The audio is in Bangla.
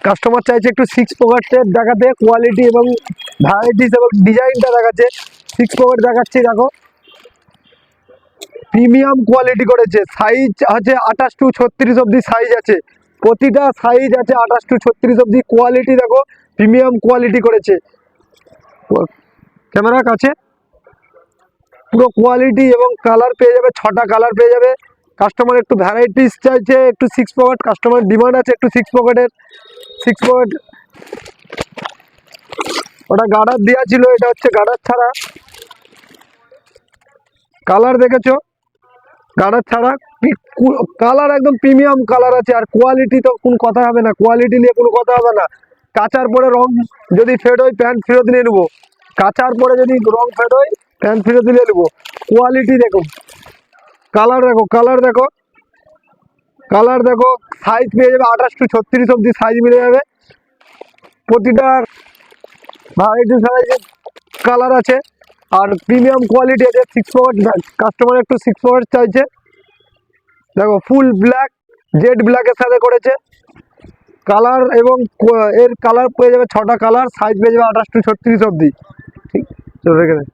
কাস্টমার চাইছে একটু 6 পকেটের দেখাতে, কোয়ালিটি এবং ভ্যারাইটিস এবং ডিজাইনটা দেখাচ্ছে। 6 পকেট দেখাচ্ছি, দেখো প্রিমিয়াম কোয়ালিটি করেছে। সাইজ আছে 28 টু 36 অবধি সাইজ আছে, প্রতিটা সাইজ আছে 28 টু 36 অবধি। কোয়ালিটি দেখো প্রিমিয়াম কোয়ালিটি করেছে, ক্যামেরা কাছে পুরো কোয়ালিটি এবং কালার পেয়ে যাবে, 6টা কালার পেয়ে যাবে। কাস্টমার একটু ভ্যারাইটিস চাইছে, একটু 6 পকেট কাস্টমার ডিমান্ড আছে, একটু 6 পকেটের। 6 পকেট ওটা গার্ডার দেওয়া ছিল, এটা হচ্ছে গার্ডার ছাড়া। কালার দেখেছো, গার্ডার ছাড়া কালার একদম প্রিমিয়াম কালার আছে। আর কোয়ালিটি তো কোনো কথা হবে না, কোয়ালিটি নিয়ে কোনো কথা হবে না। কাচার পরে রং যদি ফেড হয় প্যান্ট ফেরত নিয়ে নেবো, কাচার পরে যদি রং ফেড হয় প্যান্ট ফেরত নিয়ে নেবো। কোয়ালিটি দেখো, কালার দেখো, কালার দেখো, কালার দেখো। সাইজ পেয়ে যাবে 28 টু 36 অবধি সাইজ মিলে যাবে। প্রতিটা ভ্যারাইটি সাইজের কালার আছে আর প্রিমিয়াম কোয়ালিটি আছে। 6 পকেট কাস্টমার একটু 6 পকেট চাইছে, দেখো ফুল ব্ল্যাক, জেড ব্ল্যাকের সাথে করেছে। কালার এবং এর কালার পেয়ে যাবে 6টা কালার, সাইজ পেয়ে যাবে 28 টু 36 অবধি। ঠিক রেখে দেয়।